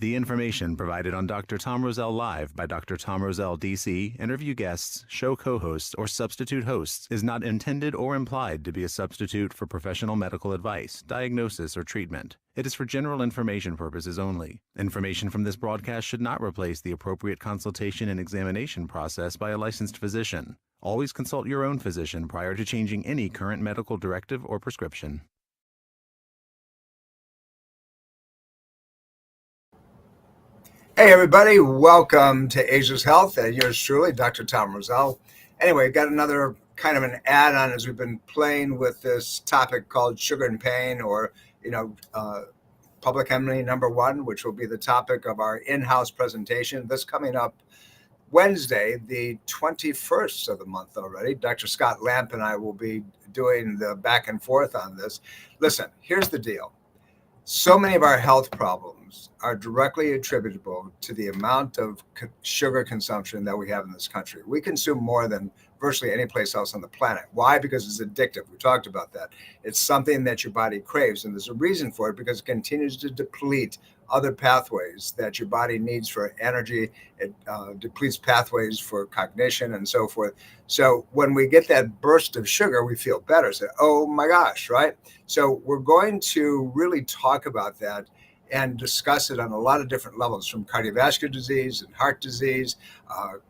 The information provided on Dr. Tom Roselle Live by Dr. Tom Roselle, D.C., interview guests, show co-hosts, or substitute hosts is not intended or implied to be a substitute for professional medical advice, diagnosis, or treatment. It is for general information purposes only. Information from this broadcast should not replace the appropriate consultation and examination process by a licensed physician. Always consult your own physician prior to changing any current medical directive or prescription. Hey everybody, welcome to Asia's Health and yours truly, Dr. Tom Roselle. Anyway, got another kind of an add-on as we've been playing with this topic called sugar and pain, or public enemy number one, which will be the topic of our in-house presentation. This coming up Wednesday, the 21st of the month already. Dr. Scott Lamp and I will be doing the back and forth on this. Listen, here's the deal. So many of our health problems are directly attributable to the amount of sugar consumption that we have in this country. We consume more than virtually any place else on the planet. Why? Because it's addictive. We talked about that. It's something that your body craves, and there's a reason for it, because it continues to deplete other pathways that your body needs for energy. It depletes pathways for cognition and so forth. So when we get that burst of sugar, we feel better. So, oh my gosh, right? So we're going to really talk about that and discuss it on a lot of different levels, from cardiovascular disease and heart disease,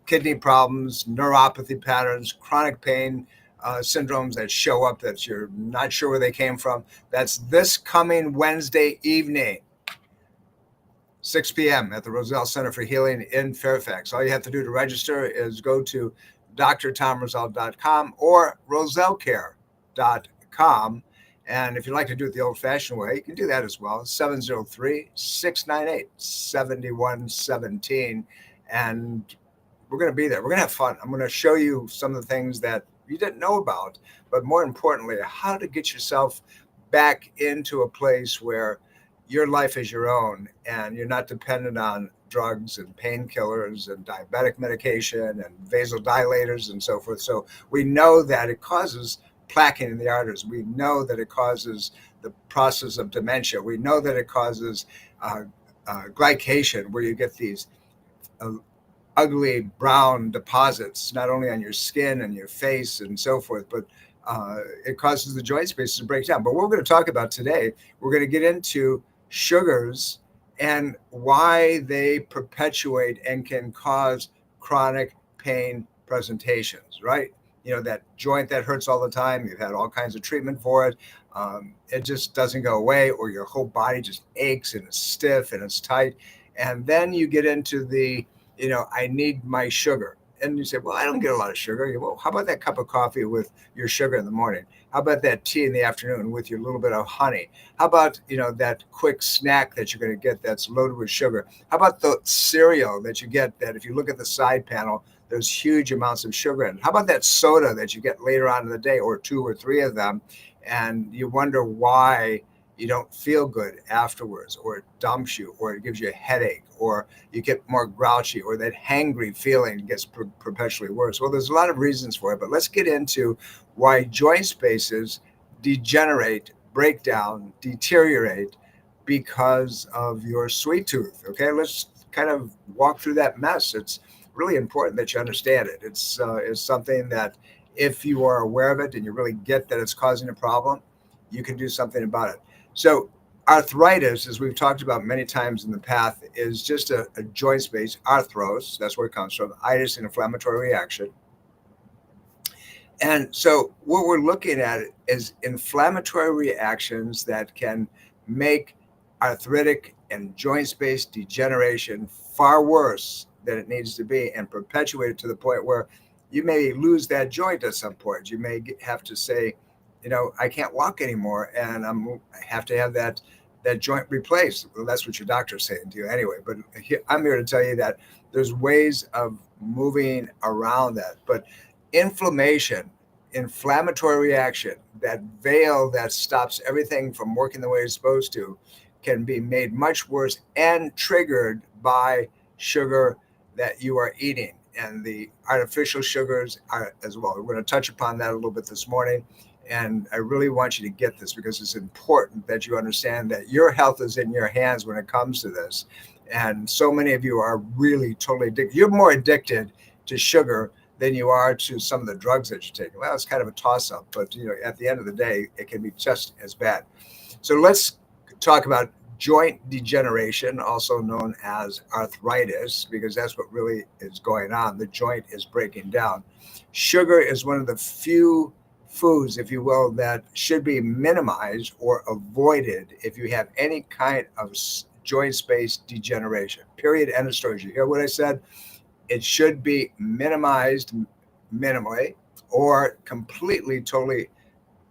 kidney problems, neuropathy patterns, chronic pain syndromes that show up that you're not sure where they came from. That's this coming Wednesday evening, 6 p.m. at the Roselle Center for Healing in Fairfax. All you have to do to register is go to drtomroselle.com or rosellecare.com. And if you'd like to do it the old-fashioned way, you can do that as well. 703-698-7117. And we're going to be there. We're going to have fun. I'm going to show you some of the things that you didn't know about, but more importantly, how to get yourself back into a place where your life is your own and you're not dependent on drugs and painkillers and diabetic medication and vasodilators and so forth. So we know that it causes plaquing in the arteries. We know that it causes the process of dementia. We know that it causes glycation, where you get these ugly brown deposits, not only on your skin and your face and so forth, but it causes the joint spaces to break down. But what we're going to talk about today, we're going to get into sugars and why they perpetuate and can cause chronic pain presentations, right? You know, that joint that hurts all the time, you've had all kinds of treatment for it. It just doesn't go away, or your whole body just aches and it's stiff and it's tight. And then you get into the, I need my sugar. And you say, well, I don't get a lot of sugar. Well, how about that cup of coffee with your sugar in the morning? How about that tea in the afternoon with your little bit of honey? How about, that quick snack that you're going to get that's loaded with sugar? How about the cereal that you get that if you look at the side panel, there's huge amounts of sugar in it? How about that soda that you get later on in the day, or 2 or 3 of them, and you wonder why you don't feel good afterwards, or it dumps you, or it gives you a headache, or you get more grouchy, or that hangry feeling gets perpetually worse? Well, there's a lot of reasons for it, but let's get into why joint spaces degenerate, break down, deteriorate because of your sweet tooth. Okay, let's kind of walk through that mess. It's really important that you understand it. It's something that if you are aware of it and you really get that it's causing a problem, you can do something about it. So arthritis, as we've talked about many times in the past, is just a joint space, arthros, that's where it comes from, itis, an inflammatory reaction. And so what we're looking at is inflammatory reactions that can make arthritic and joint space degeneration far worse than it needs to be, and perpetuate it to the point where you may lose that joint at some point. You may have to say, I can't walk anymore, and I have to have that joint replaced. Well, that's what your doctor's saying to you anyway. But I'm here to tell you that there's ways of moving around that. But inflammation, inflammatory reaction, that veil that stops everything from working the way it's supposed to, can be made much worse and triggered by sugar that you are eating, and the artificial sugars are as well. We're going to touch upon that a little bit this morning. And I really want you to get this because it's important that you understand that your health is in your hands when it comes to this. And so many of you are really totally addicted. You're more addicted to sugar than you are to some of the drugs that you're taking. Well, it's kind of a toss up, but at the end of the day, it can be just as bad. So let's talk about joint degeneration, also known as arthritis, because that's what really is going on. The joint is breaking down. Sugar is one of the few foods, if you will, that should be minimized or avoided if you have any kind of joint space degeneration. Period. End of story. You hear what I said? It should be minimized minimally or completely, totally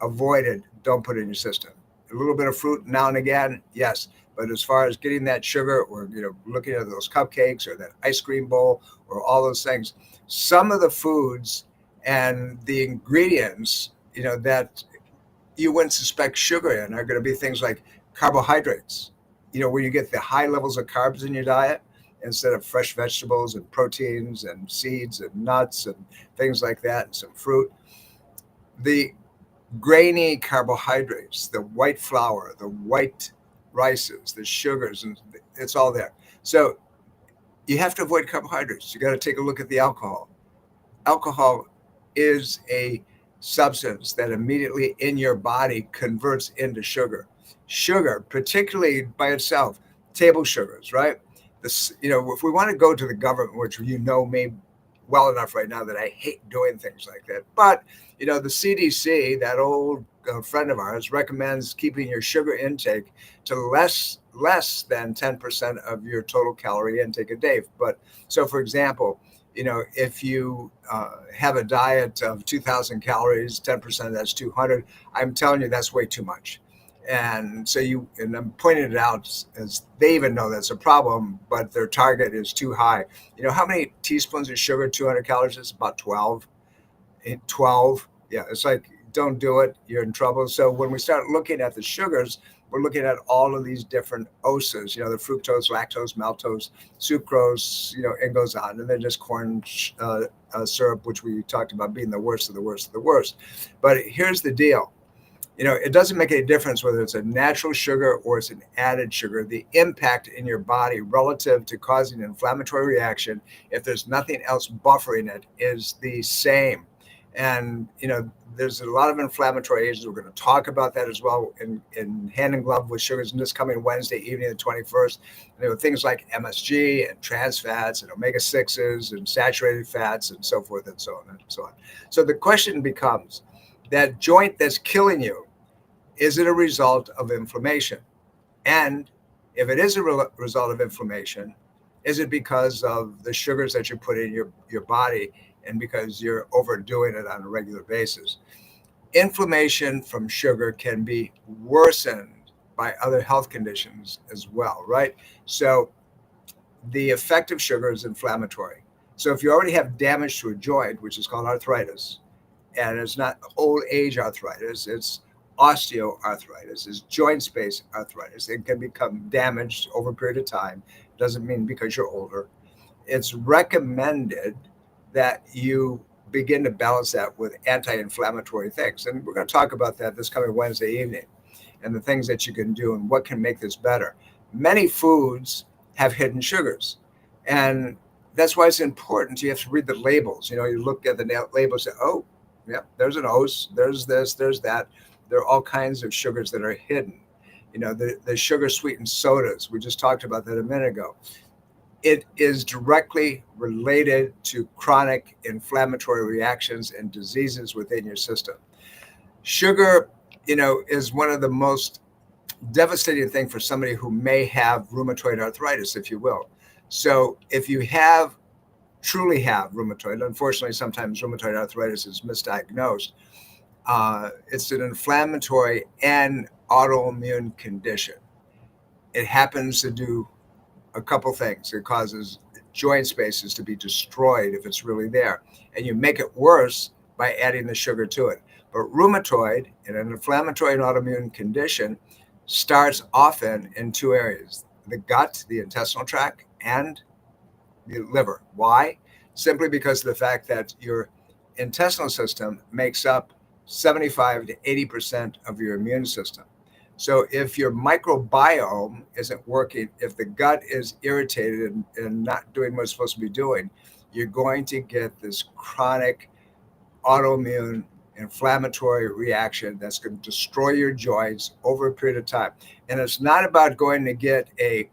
avoided. Don't put it in your system. A little bit of fruit now and again, yes. But as far as getting that sugar or looking at those cupcakes or that ice cream bowl or all those things, some of the foods and the ingredients, that you wouldn't suspect sugar in are going to be things like carbohydrates, where you get the high levels of carbs in your diet instead of fresh vegetables and proteins and seeds and nuts and things like that, and some fruit. The grainy carbohydrates, the white flour, the white rices, the sugars, and it's all there. So you have to avoid carbohydrates. You got to take a look at the alcohol. Alcohol is a substance that immediately in your body converts into sugar. Sugar, particularly by itself, table sugars, right? This, if we want to go to the government, which me well enough right now that I hate doing things like that, but the CDC, that old friend of ours, recommends keeping your sugar intake to less than 10% of your total calorie intake a day. But so, for example, if you have a diet of 2,000 calories, 10% of that's 200. I'm telling you, that's way too much. And so and I'm pointing it out as they even know that's a problem, but their target is too high. How many teaspoons of sugar, 200 calories is? About 12. 12. Yeah, it's like, don't do it. You're in trouble. So when we start looking at the sugars, we're looking at all of these different OSAs, the fructose, lactose, maltose, sucrose, it goes on. And then just corn syrup, which we talked about being the worst of the worst of the worst. But here's the deal. It doesn't make any difference whether it's a natural sugar or it's an added sugar. The impact in your body relative to causing an inflammatory reaction, if there's nothing else buffering it, is the same. And, there's a lot of inflammatory agents. We're going to talk about that as well in hand and glove with sugars in this coming Wednesday evening, the 21st. Things like MSG and trans fats and omega-6s and saturated fats and so forth and so on and so on. So the question becomes, that joint that's killing you, is it a result of inflammation? And if it is a result of inflammation, is it because of the sugars that you put in your body and because you're overdoing it on a regular basis? Inflammation from sugar can be worsened by other health conditions as well, right? So the effect of sugar is inflammatory. So if you already have damage to a joint, which is called arthritis, and it's not old age arthritis, it's osteoarthritis, it's joint space arthritis. It can become damaged over a period of time. It doesn't mean because you're older. It's recommended that you begin to balance that with anti-inflammatory things. And we're going to talk about that this coming Wednesday evening and the things that you can do and what can make this better. Many foods have hidden sugars. And that's why it's important. You have to read the labels. You look at the labels and say, oh, yeah, there's an OS, there's this, there's that. There are all kinds of sugars that are hidden. The sugar sweetened sodas, we just talked about that a minute ago. It is directly related to chronic inflammatory reactions and diseases within your system. Sugar, is one of the most devastating things for somebody who may have rheumatoid arthritis, if you will. So if you truly have rheumatoid, unfortunately, sometimes rheumatoid arthritis is misdiagnosed. It's an inflammatory and autoimmune condition. It happens to do a couple things. It causes joint spaces to be destroyed if it's really there. And you make it worse by adding the sugar to it. But rheumatoid, in an inflammatory and autoimmune condition, starts often in two areas: the gut, the intestinal tract, and the liver. Why? Simply because of the fact that your intestinal system makes up 75 to 80% of your immune system. So if your microbiome isn't working, if the gut is irritated and not doing what it's supposed to be doing, you're going to get this chronic autoimmune inflammatory reaction that's going to destroy your joints over a period of time. And it's not about going to get a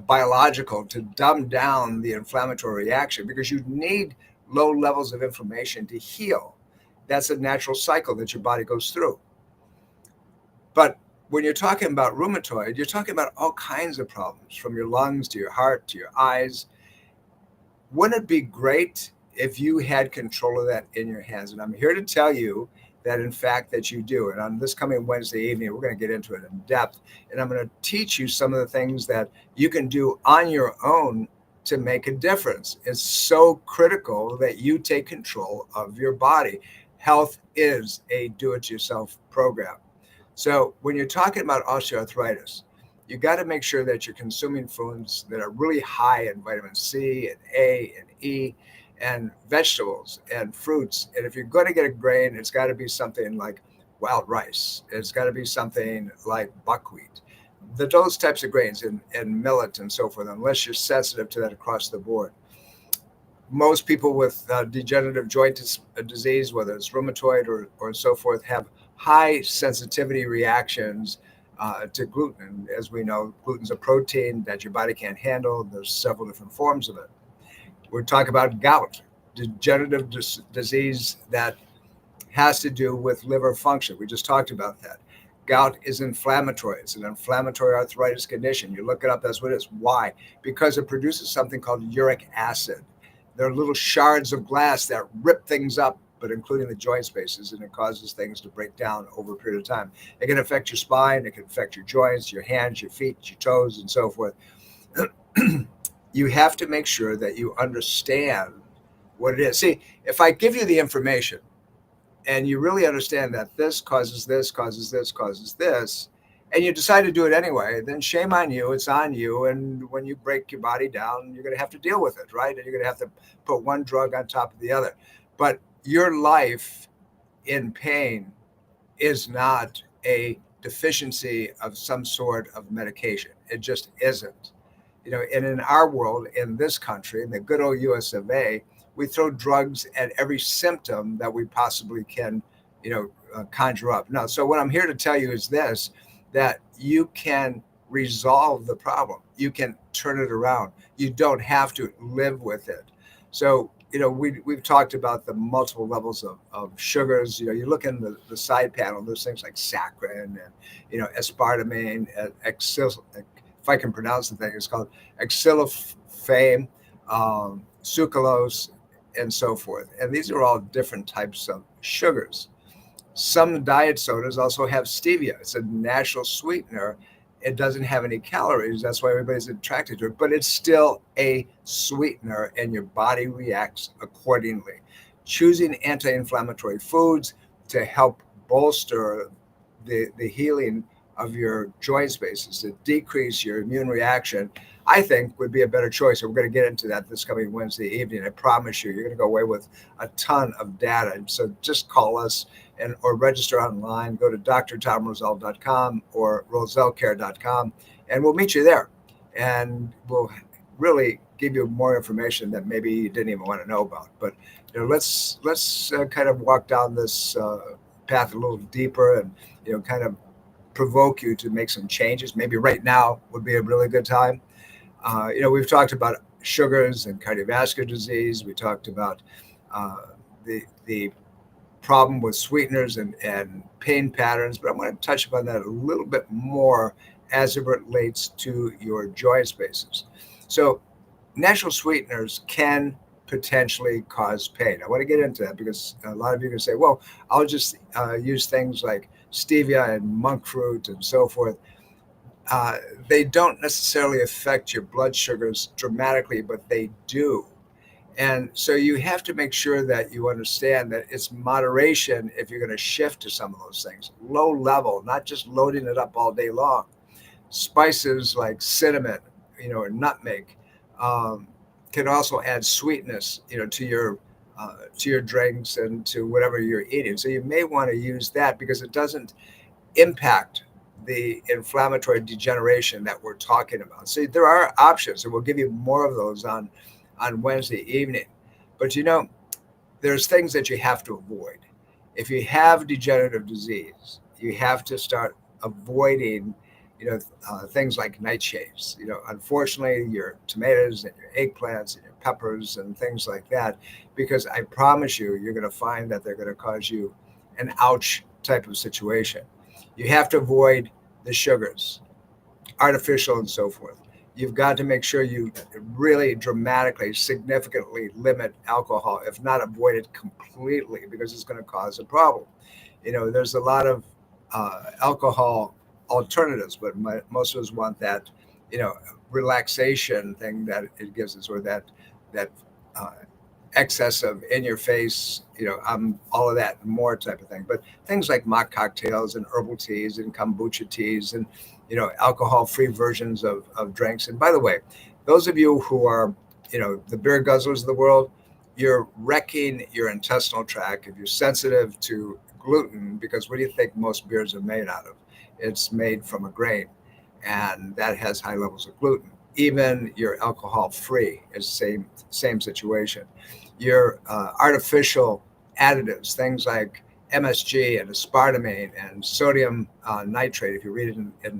biological to dumb down the inflammatory reaction, because you need low levels of inflammation to heal. That's a natural cycle that your body goes through. But when you're talking about rheumatoid, you're talking about all kinds of problems, from your lungs to your heart to your eyes. Wouldn't it be great if you had control of that in your hands? And I'm here to tell you that, in fact, that you do. And on this coming Wednesday evening, we're going to get into it in depth. And I'm going to teach you some of the things that you can do on your own to make a difference. It's so critical that you take control of your body. Health is a do-it-yourself program. So when you're talking about osteoarthritis, you got to make sure that you're consuming foods that are really high in vitamin C and A and E, and vegetables and fruits. And if you're going to get a grain, it's got to be something like wild rice. It's got to be something like buckwheat, those types of grains, and millet and so forth, unless you're sensitive to that across the board. Most people with degenerative joint disease, whether it's rheumatoid or so forth, have high sensitivity reactions to gluten. As we know, gluten's a protein that your body can't handle. There's several different forms of it. We're talking about gout, degenerative disease that has to do with liver function. We just talked about that. Gout is inflammatory. It's an inflammatory arthritis condition. You look it up, that's what it is. Why? Because it produces something called uric acid. There are little shards of glass that rip things up, but including the joint spaces, and it causes things to break down over a period of time. It can affect your spine, it can affect your joints, your hands, your feet, your toes, and so forth. You have to make sure that you understand what it is. See, if I give you the information and you really understand that this causes this, causes this, causes this, and you decide to do it anyway, then shame on you. It's on you. And when you break your body down, you're going to have to deal with it, right? And you're going to have to put one drug on top of the other. But your life in pain is not a deficiency of some sort of medication. It just isn't. And in our world, in this country, in the good old US of A, we throw drugs at every symptom that we possibly can, conjure up. No, so what I'm here to tell you is this, that you can resolve the problem. You can turn it around. You don't have to live with it. So, we've talked about the multiple levels of sugars. You look in the side panel, there's things like saccharin and, aspartame and if I can pronounce the thing, it's called xylofame, sucralose, and so forth. And these are all different types of sugars. Some diet sodas also have stevia. It's a natural sweetener. It doesn't have any calories. That's why everybody's attracted to it. But it's still a sweetener, and your body reacts accordingly. Choosing anti-inflammatory foods to help bolster the healing of your joint spaces, to decrease your immune reaction, I think would be a better choice. And we're going to get into that this coming Wednesday evening. I promise you're going to go away with a ton of data. And so just call us or register online. Go to drtomroselle.com or rosellecare.com, and we'll meet you there. And we'll really give you more information that maybe you didn't even want to know about. But let's kind of walk down this path a little deeper, and kind of provoke you to make some changes. Maybe right now would be a really good time. We've talked about sugars and cardiovascular disease. We talked about the problem with sweeteners and pain patterns, but I want to touch upon that a little bit more as it relates to your joint spaces. So natural sweeteners can potentially cause pain. I want to get into that because a lot of you can say, well, I'll just use things like stevia and monk fruit and so forth. They don't necessarily affect your blood sugars dramatically, but they do. And so you have to make sure that you understand that it's moderation if you're going to shift to some of those things. Low level, not just loading it up all day long. Spices like cinnamon, or nutmeg, can also add sweetness, to your to your drinks and to whatever you're eating. So you may want to use that because it doesn't impact the inflammatory degeneration that we're talking about. So there are options, and we'll give you more of those on Wednesday evening. But there's things that you have to avoid. If you have degenerative disease, you have to start avoiding, things like nightshades. Unfortunately, your tomatoes and your eggplants and your peppers and things like that, because I promise you, you're going to find that they're going to cause you an ouch type of situation. You have to avoid the sugars, artificial and so forth. You've got to make sure you really dramatically, significantly limit alcohol, if not avoid it completely, because it's going to cause a problem. There's a lot of alcohol alternatives, but most of us want that, you know, relaxation thing that it gives us, or that uh, excess of in your face, all of that and more type of thing. But things like mock cocktails and herbal teas and kombucha teas and, alcohol free versions of drinks. And by the way, those of you who are, the beer guzzlers of the world, you're wrecking your intestinal tract if you're sensitive to gluten, because what do you think most beers are made out of? It's made from a grain, and that has high levels of gluten. Even your alcohol free is same situation. Your artificial additives, things like MSG and aspartame and sodium nitrate, if you read it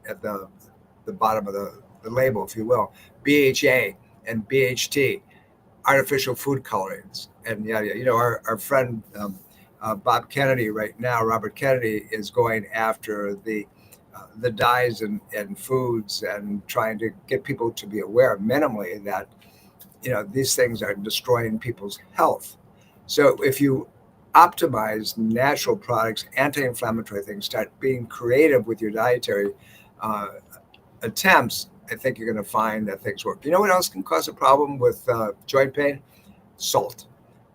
at the bottom of the label, if you will, BHA and BHT, artificial food colorings, and yeah, our friend Bob Kennedy right now, Robert Kennedy, is going after the dyes and foods and trying to get people to be aware minimally that these things are destroying people's health. So if you optimize natural products, anti-inflammatory things, start being creative with your dietary uh, attempts, I think you're going to find that things work. You know what else can cause a problem with joint pain? Salt,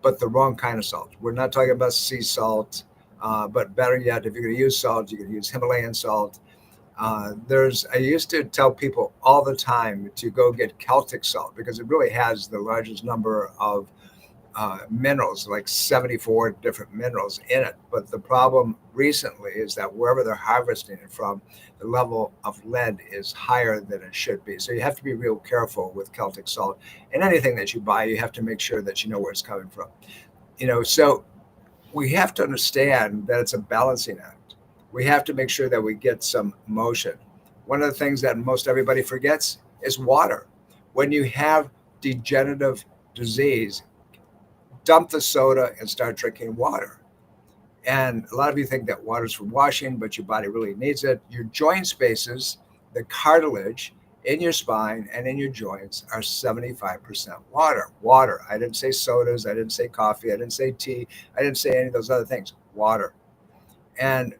but the wrong kind of salt. We're not talking about sea salt, but better yet, if you're going to use salt, you can use Himalayan salt. I used to tell people all the time to go get Celtic salt because it really has the largest number of minerals, like 74 different minerals in it. But the problem recently is that wherever they're harvesting it from, the level of lead is higher than it should be. So you have to be real careful with Celtic salt. And anything that you buy, you have to make sure that you know where it's coming from. So we have to understand that it's a balancing act. We have to make sure that we get some motion. One of the things that most everybody forgets is water. When you have degenerative disease, dump the soda and start drinking water. And a lot of you think that water's for washing, but your body really needs it. Your joint spaces, the cartilage in your spine and in your joints, are 75% water. Water. I didn't say sodas. I didn't say coffee. I didn't say tea. I didn't say any of those other things. Water. And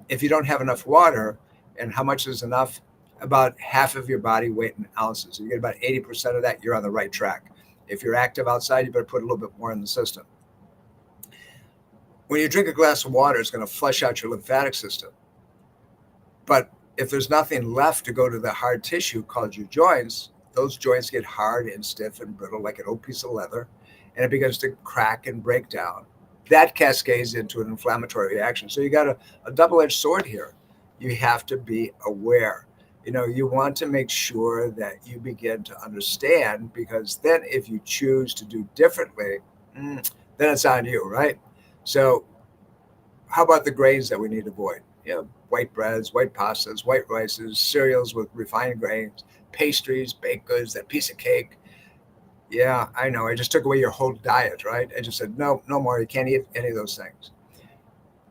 if you don't have enough water, and how much is enough? About half of your body weight in ounces. So you get about 80% of that, you're on the right track. If you're active outside, you better put a little bit more in the system. When you drink a glass of water, it's going to flush out your lymphatic system. But if there's nothing left to go to the hard tissue called your joints, those joints get hard and stiff and brittle like an old piece of leather, and it begins to crack and break down. That cascades into an inflammatory reaction. So you got a double-edged sword here. You have to be aware. You want to make sure that you begin to understand, because then if you choose to do differently, then it's on you, right? So how about the grains that we need to avoid? White breads, white pastas, white rices, cereals with refined grains, pastries, baked goods, that piece of cake. Yeah, I know. I just took away your whole diet, right? I just said, no, no more. You can't eat any of those things.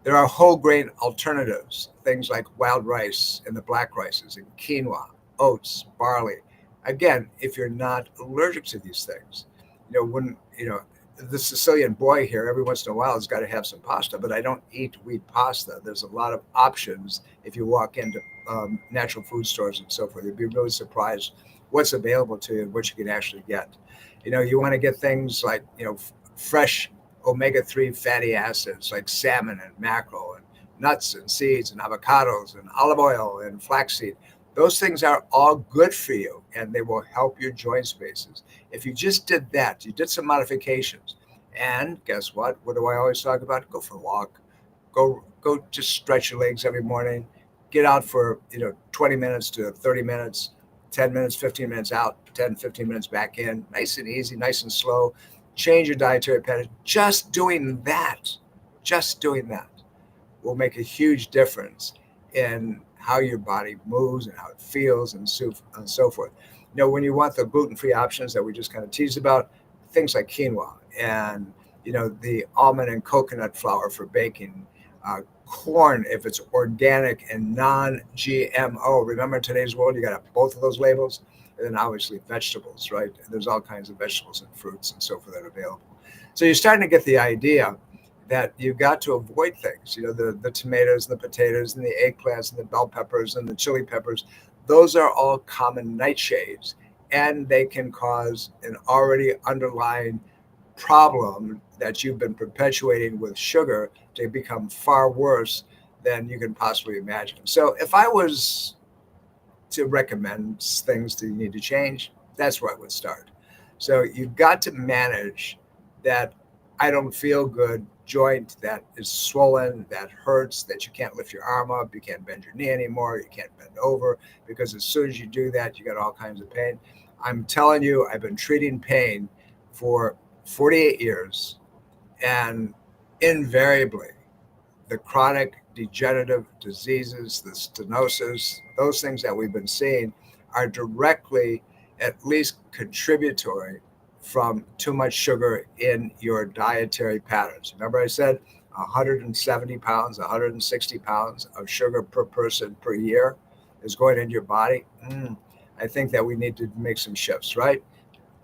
There are whole grain alternatives, things like wild rice and the black rices and quinoa, oats, barley. Again, if you're not allergic to these things, when, the Sicilian boy here, every once in a while has got to have some pasta, but I don't eat wheat pasta. There's a lot of options if you walk into natural food stores and so forth. You'd be really surprised what's available to you and what you can actually get. You want to get things like, fresh omega-3 fatty acids like salmon and mackerel and nuts and seeds and avocados and olive oil and flaxseed. Those things are all good for you, and they will help your joint spaces. If you just did that, you did some modifications, And guess what? What do I always talk about? Go for a walk. Go just stretch your legs every morning. Get out for 20 minutes to 30 minutes, 10 minutes, 15 minutes out, 10, 15 minutes back in. Nice and easy, nice and slow. Change your dietary pattern. Just doing that will make a huge difference in how your body moves and how it feels and so forth. When you want the gluten-free options that we just kind of teased about, things like quinoa and the almond and coconut flour for baking, corn if it's organic and non-GMO. Remember, in today's world, you got to have both of those labels. And then obviously vegetables, right? There's all kinds of vegetables and fruits and so forth that are available. So you're starting to get the idea that you've got to avoid things, the tomatoes and the potatoes and the eggplants and the bell peppers and the chili peppers. Those are all common nightshades, and they can cause an already underlying problem that you've been perpetuating with sugar to become far worse than you can possibly imagine. So if I was to recommend things that you need to change, that's where I would start. So you've got to manage that I don't feel good joint that is swollen, that hurts, that you can't lift your arm up, you can't bend your knee anymore, you can't bend over, because as soon as you do that, you got all kinds of pain. I'm telling you, I've been treating pain for 48 years, and invariably, the chronic degenerative diseases, the stenosis, those things that we've been seeing are directly at least contributory from too much sugar in your dietary patterns. Remember I said 170 pounds, 160 pounds of sugar per person per year is going into your body? I think that we need to make some shifts, right?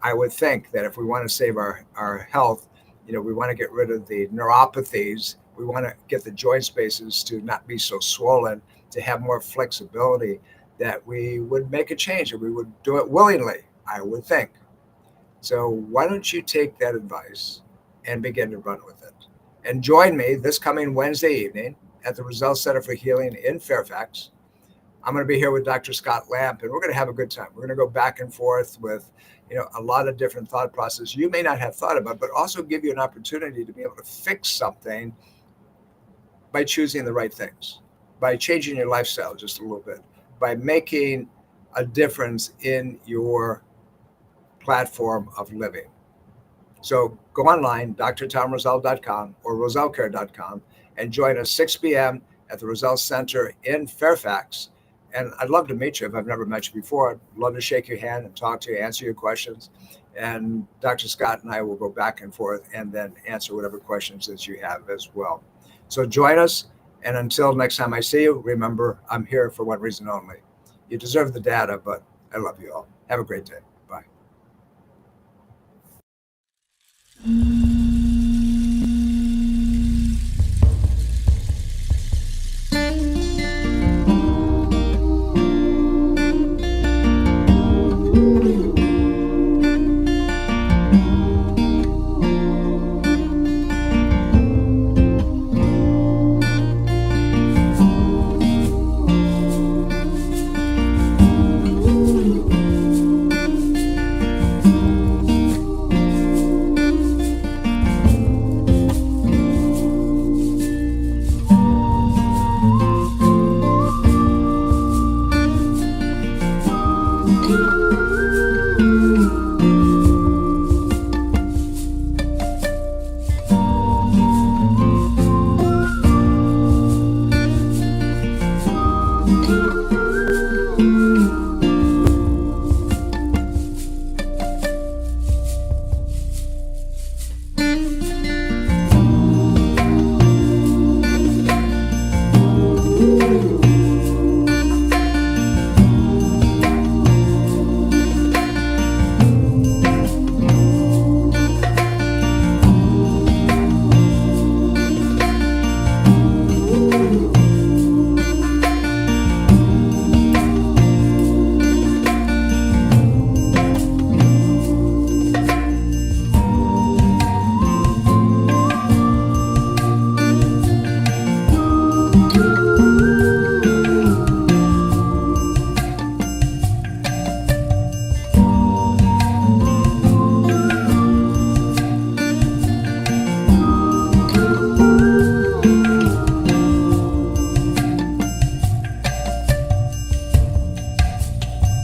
I would think that if we want to save our health, we want to get rid of the neuropathies. We want to get the joint spaces to not be so swollen, to have more flexibility, that we would make a change and we would do it willingly, I would think. So why don't you take that advice and begin to run with it? And join me this coming Wednesday evening at the Roselle Center for Healing in Fairfax. I'm going to be here with Dr. Scott Lamp, and we're going to have a good time. We're going to go back and forth with, a lot of different thought processes you may not have thought about, but also give you an opportunity to be able to fix something by choosing the right things, by changing your lifestyle just a little bit, by making a difference in your platform of living. So go online, drtomroselle.com or rosellecare.com, and join us 6 p.m. at the Roselle Center in Fairfax. And I'd love to meet you if I've never met you before. I'd love to shake your hand and talk to you, answer your questions. And Dr. Scott and I will go back and forth and then answer whatever questions that you have as well. So join us. And until next time I see you, remember, I'm here for one reason only. You deserve the data, but I love you all. Have a great day. Bye.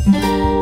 you.